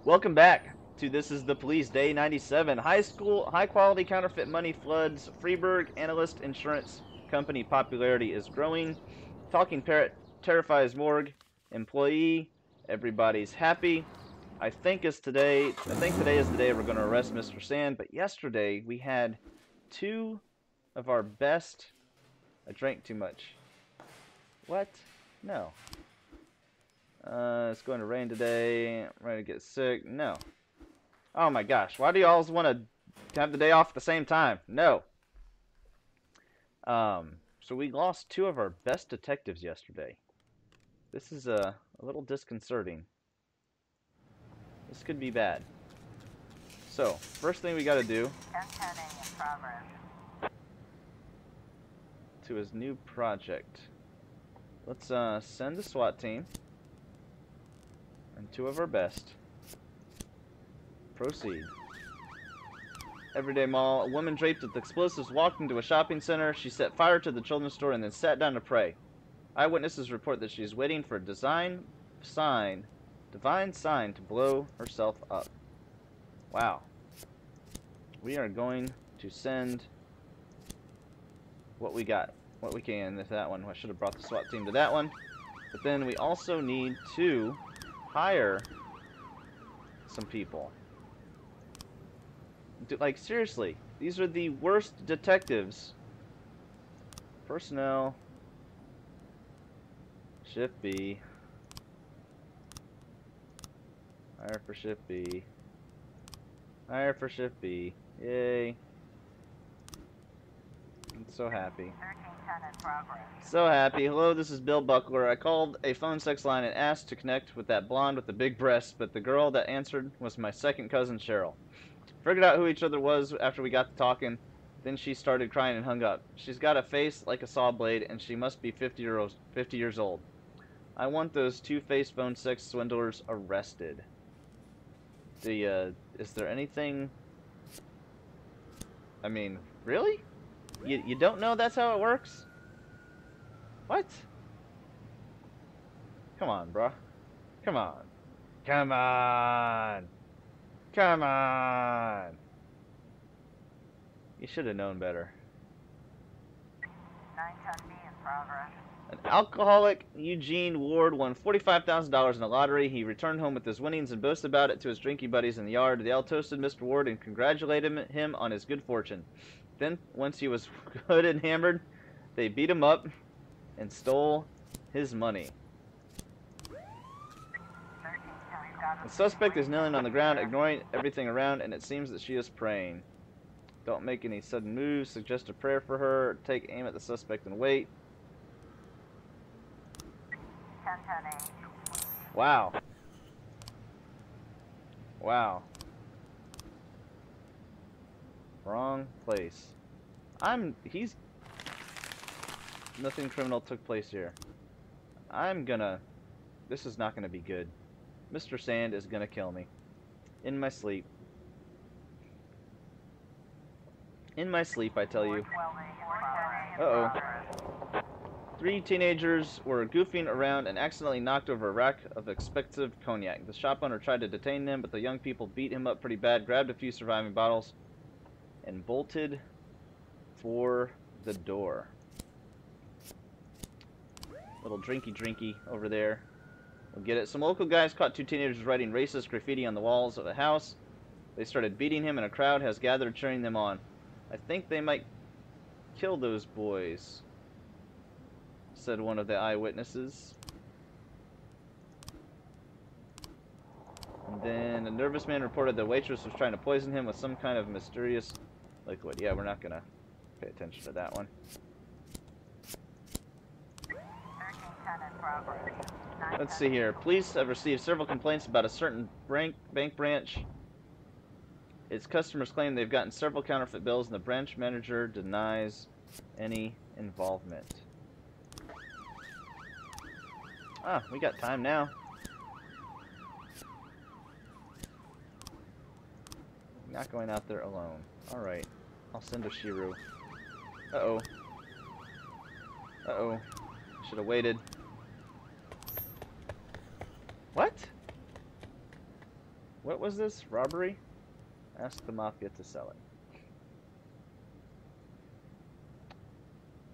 Welcome back to This is the Police, Day 97. High quality counterfeit money floods Freeburg. Analyst insurance company popularity is growing. Talking parrot terrifies morgue. Employee, everybody's happy. I think today is the day we're going to arrest Mr. Sand. But yesterday we had two of our best. I drank too much. What? No. It's going to rain today. I'm ready to get sick. No. Oh my gosh, why do you always want to have the day off at the same time? No. So we lost two of our best detectives yesterday. This is a little disconcerting. This could be bad. So, first thing we gotta do to his new project. Let's send the SWAT team and two of our best. Proceed. Everyday Mall. A woman draped with explosives walked into a shopping center. She set fire to the children's store and then sat down to pray. Eyewitnesses report that she is waiting for a divine sign to blow herself up. Wow. We are going to send what we can with that one. I should have brought the SWAT team to that one. But then we also need to hire some people. Like, seriously, these are the worst detectives. Personnel. Shift B. Hire for Shift B. Hire for Shift B. Yay. I'm so happy. So happy. Hello, this is Bill Buckler. I called a phone sex line and asked to connect with that blonde with the big breasts, but the girl that answered was my second cousin, Cheryl. Figured out who each other was after we got to talking. Then she started crying and hung up. She's got a face like a saw blade, and she must be 50 years old. I want those two-faced phone sex swindlers arrested. Is there anything... I mean, really? You don't know that's how it works? What? Come on, bruh. Come on. Come on! Come on! You should have known better. 910B in progress. An alcoholic, Eugene Ward, won $45,000 in the lottery. He returned home with his winnings and boasted about it to his drinking buddies in the yard. They all toasted Mr. Ward and congratulated him on his good fortune. Then, once he was good and hammered, they beat him up and stole his money. The suspect is kneeling on the ground, ignoring everything around, and it seems that she is praying. Don't make any sudden moves. Suggest a prayer for her. Take aim at the suspect and wait. Wow. Wow. Wrong place. Nothing criminal took place here. This is not gonna be good. Mr. Sand is gonna kill me. In my sleep. In my sleep, I tell you. Uh-oh. 3 teenagers were goofing around and accidentally knocked over a rack of expensive cognac. The shop owner tried to detain them, but the young people beat him up pretty bad, grabbed a few surviving bottles, and bolted for the door. Little drinky over there. We'll get it. Some local guys caught 2 teenagers writing racist graffiti on the walls of a house. They started beating him, and a crowd has gathered cheering them on. I think they might kill those boys, said one of the eyewitnesses. And then a nervous man reported the waitress was trying to poison him with some kind of mysterious liquid. Yeah, we're not gonna pay attention to that one. Let's see here. Police have received several complaints about a certain bank branch. Its customers claim they've gotten several counterfeit bills, and the branch manager denies any involvement. Ah, we got time now. I'm not going out there alone. Alright. I'll send a Shiru. Uh-oh. Uh-oh. Should have waited. What? What was this? Robbery? Ask the Mafia to sell it.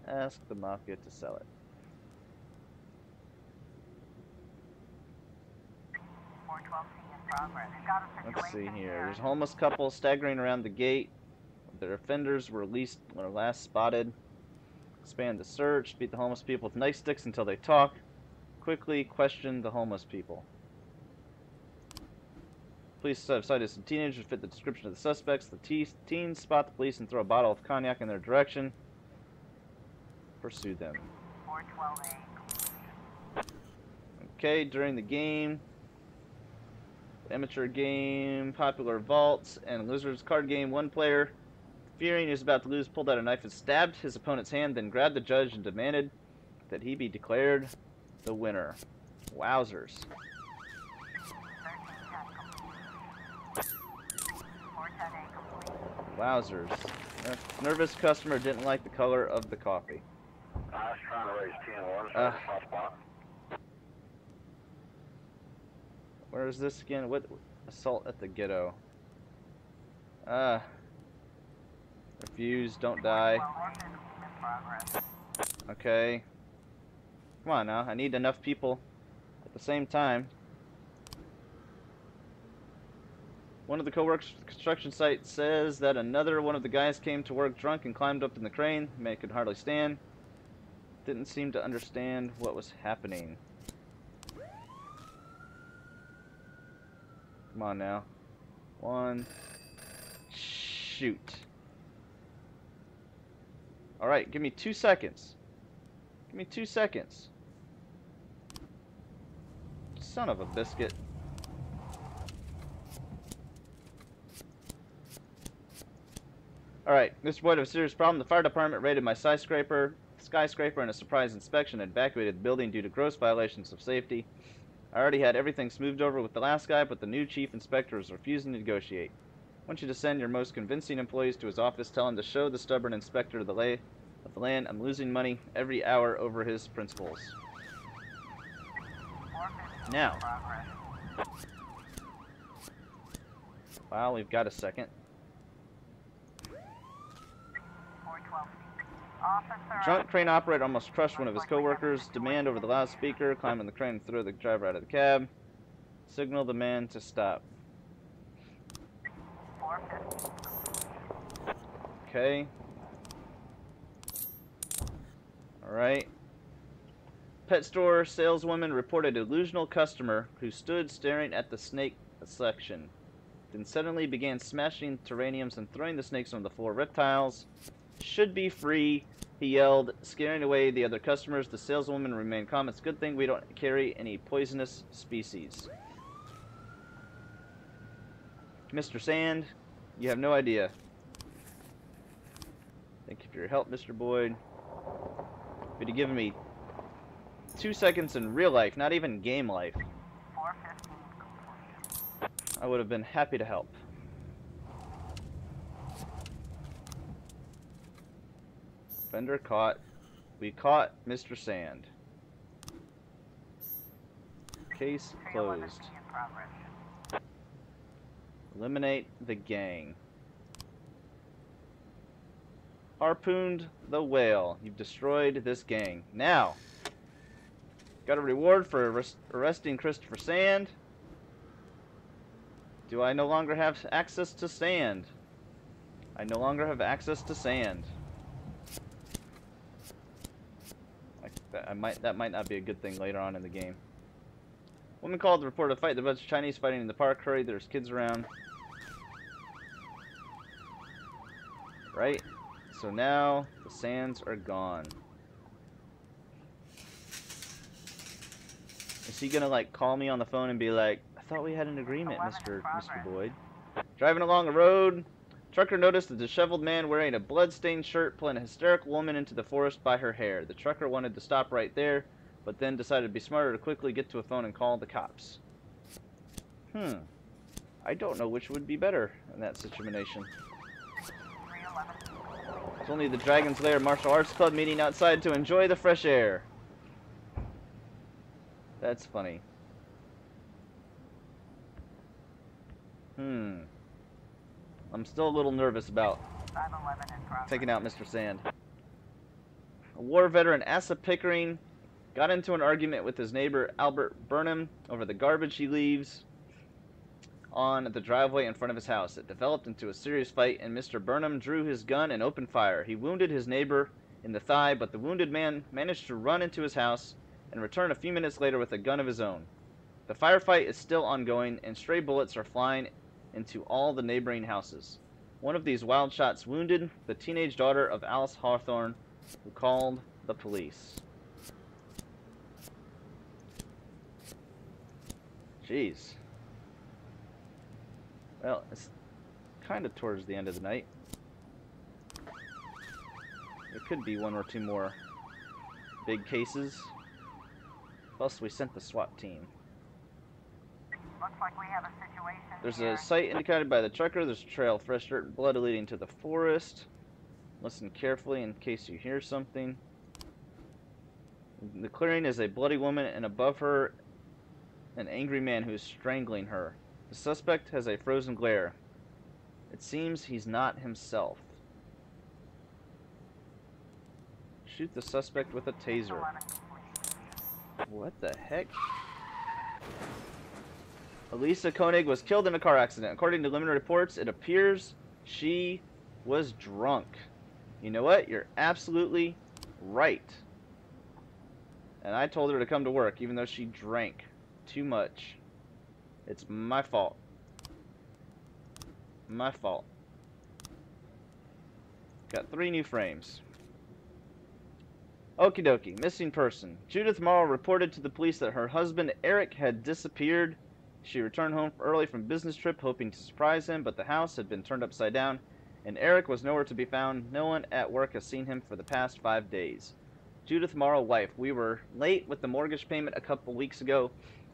Ask the Mafia to sell it. Let's see here. There's a homeless couple staggering around the gate. Their offenders were last spotted. Expand the search. Beat the homeless people with nightsticks until they talk. Quickly question the homeless people. Police have cited some teenagers who fit the description of the suspects. The teens spot the police and throw a bottle of cognac in their direction. Pursue them. Okay, during the game, amateur game, popular vaults, and lizards card game, one player, fearing he was about to lose, pulled out a knife and stabbed his opponent's hand, then grabbed the judge and demanded that he be declared the winner. Wowzers. Wowzers. Nervous customer didn't like the color of the coffee. I was trying to raise 10-1. Where is this again? What? Assault at the ghetto. Refuse, don't die. Okay. Come on now, I need enough people at the same time. One of the co-workers at the construction site says that another one of the guys came to work drunk and climbed up in the crane. The man could hardly stand. Didn't seem to understand what was happening. Come on now. One. Shoot. Alright, give me 2 seconds. Give me 2 seconds. Son of a biscuit. Alright, Mr. Boyd, I have a serious problem. The fire department raided my skyscraper in a surprise inspection and evacuated the building due to gross violations of safety. I already had everything smoothed over with the last guy, but the new chief inspector is refusing to negotiate. I want you to send your most convincing employees to his office. Tell him to show the stubborn inspector of the land I'm losing money every hour over his principles. Now. Wow, we've got a second. Drunk crane operator almost crushed one of his co-workers. Demand over the loudspeaker. Climb on the crane and throw the driver out of the cab. Signal the man to stop. Okay. Alright. Pet store saleswoman reported a delusional customer who stood staring at the snake section. Then suddenly began smashing terrariums and throwing the snakes on the floor. Reptiles should be free, he yelled, scaring away the other customers. The saleswoman remained calm. It's a good thing we don't carry any poisonous species. Mr. Sand, you have no idea. Thank you for your help, Mr. Boyd. If you'd have given me 2 seconds in real life, not even game life, I would have been happy to help. Offender caught. We caught Mr. Sand. Case closed. Eliminate the gang. Harpooned the whale. You've destroyed this gang. Now, got a reward for arresting Christopher Sand. Do I no longer have access to sand? I no longer have access to sand. That might not be a good thing later on in the game. Woman called to report a fight. There was Chinese fighting in the park. Hurry, there's kids around. Right? So now the sands are gone. Is he gonna like call me on the phone and be like, I thought we had an agreement, Mr. Boyd. Driving along a road, trucker noticed a disheveled man wearing a blood-stained shirt pulling a hysterical woman into the forest by her hair. The trucker wanted to stop right there, but then decided to be smarter to quickly get to a phone and call the cops. I don't know which would be better in that situation. It's only the Dragon's Lair Martial Arts Club meeting outside to enjoy the fresh air. That's funny. I'm still a little nervous about 511 in progress. taking out Mr. Sand. A war veteran, Asa Pickering, got into an argument with his neighbor Albert Burnham over the garbage he leaves on the driveway in front of his house. It developed into a serious fight, and Mr. Burnham drew his gun and opened fire. He wounded his neighbor in the thigh, but the wounded man managed to run into his house and return a few minutes later with a gun of his own. The firefight is still ongoing, and stray bullets are flying into all the neighboring houses. One of these wild shots wounded the teenage daughter of Alice Hawthorne, who called the police. Jeez. Well, it's kind of towards the end of the night. There could be one or two more big cases. Plus, we sent the SWAT team. Looks like we have a situation. There's a site indicated by the trucker. There's a trail of fresh dirt and blood leading to the forest. Listen carefully in case you hear something. The clearing is a bloody woman, and above her, an angry man who is strangling her. The suspect has a frozen glare. It seems he's not himself. Shoot the suspect with a taser. What the heck? Elisa Koenig was killed in a car accident. According to limited reports, it appears she was drunk. You know what? You're absolutely right. And I told her to come to work, even though she drank too much. It's my fault. My fault. Got 3 new frames. Okie dokie. Missing person. Judith Morrow reported to the police that her husband Eric had disappeared. She returned home early from a business trip, hoping to surprise him, but the house had been turned upside down, and Eric was nowhere to be found. No one at work has seen him for the past 5 days. Judith Morrow, wife. We were late with the mortgage payment a couple weeks ago,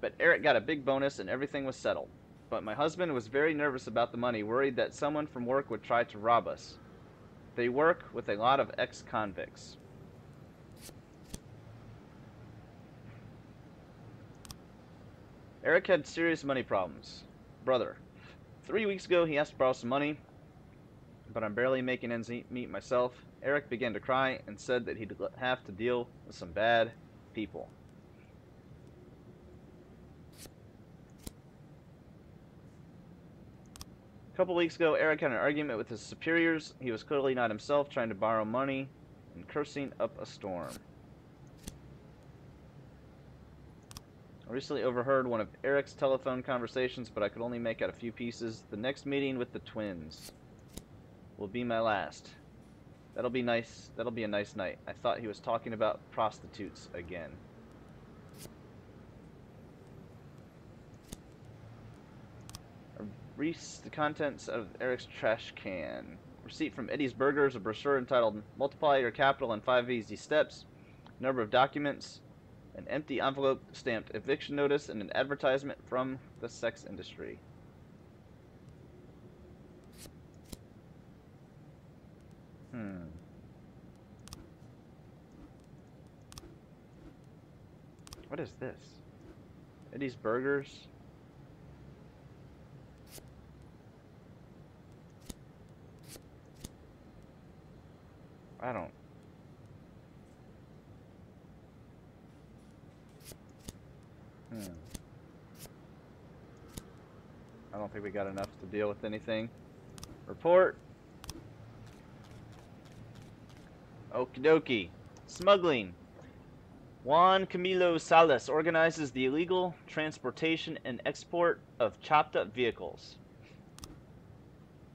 but Eric got a big bonus and everything was settled. But my husband was very nervous about the money, worried that someone from work would try to rob us. They work with a lot of ex-convicts. Eric had serious money problems. Brother. 3 weeks ago, he asked to borrow some money, but I'm barely making ends meet myself. Eric began to cry and said that he'd have to deal with some bad people. A couple weeks ago, Eric had an argument with his superiors. He was clearly not himself, trying to borrow money and cursing up a storm. I recently overheard one of Eric's telephone conversations, but I could only make out a few pieces. The next meeting with the twins will be my last. That'll be nice. That'll be a nice night. I thought he was talking about prostitutes again. The contents of Eric's trash can. Receipt from Eddie's Burgers, a brochure entitled Multiply Your Capital in 5 Easy Steps. Number of documents. An empty envelope stamped eviction notice, and an advertisement from the sex industry. What is this? Eddie's Burgers? I don't... I don't think we got enough to deal with anything. Report. Okie dokie. Smuggling. Juan Camilo Salas organizes the illegal transportation and export of chopped up vehicles.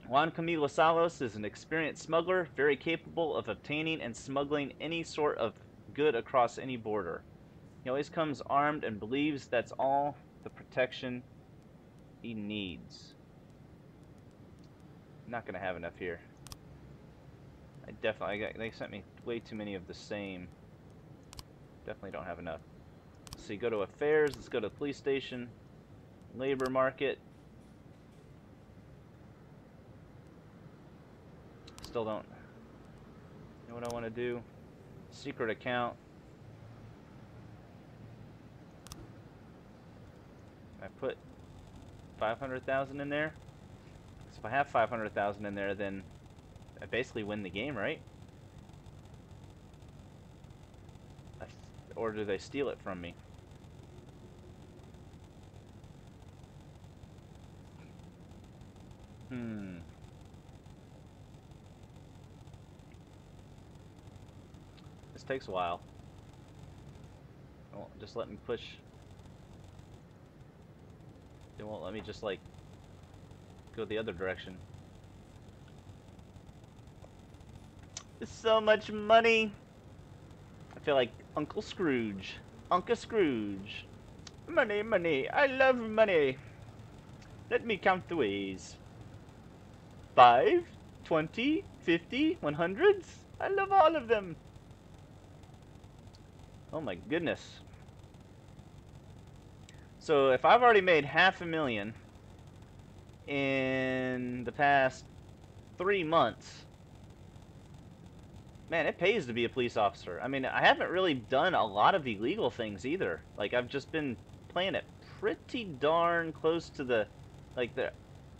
Juan Camilo Salas is an experienced smuggler, very capable of obtaining and smuggling any sort of good across any border. He always comes armed and believes that's all the protection he needs. I'm not gonna have enough here. They sent me way too many of the same. Definitely don't have enough. So you go to affairs, let's go to the police station, labor market. Still don't know what I want to do. Secret account. I put 500,000 in there. So if I have 500,000 in there, then I basically win the game, right? Or do they steal it from me? This takes a while. Won't just let me push. They won't let me just like go the other direction. There's so much money. I feel like Uncle Scrooge. Uncle Scrooge. Money, money. I love money. Let me count the ways. 5, 20, 50, 100s. I love all of them. Oh my goodness. So if I've already made $500,000 in the past 3 months, man, it pays to be a police officer. I mean, I haven't really done a lot of illegal things either. Like, I've just been playing it pretty darn close to the, like,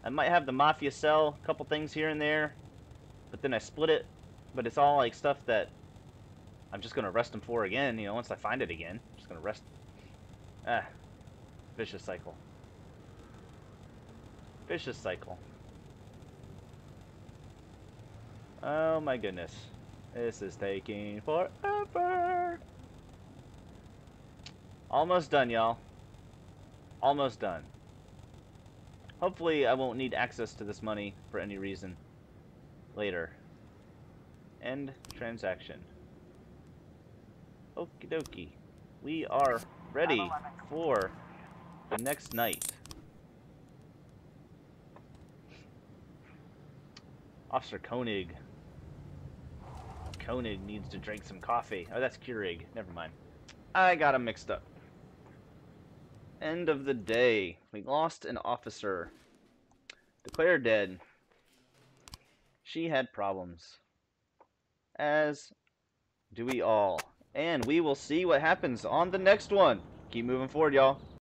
I might have the mafia cell, a couple things here and there, but then I split it. But it's all like stuff that I'm just gonna arrest them for again. You know, once I find it again, I'm just gonna arrest. Vicious cycle. Vicious cycle. Oh my goodness. This is taking forever. Almost done, y'all. Almost done. Hopefully I won't need access to this money for any reason later. End transaction. Okie dokie. We are ready for the next night. Officer Koenig. Koenig needs to drink some coffee. Oh, that's Keurig. Never mind. I got them mixed up. End of the day. We lost an officer. Declared dead. She had problems. As do we all. And we will see what happens on the next one. Keep moving forward, y'all.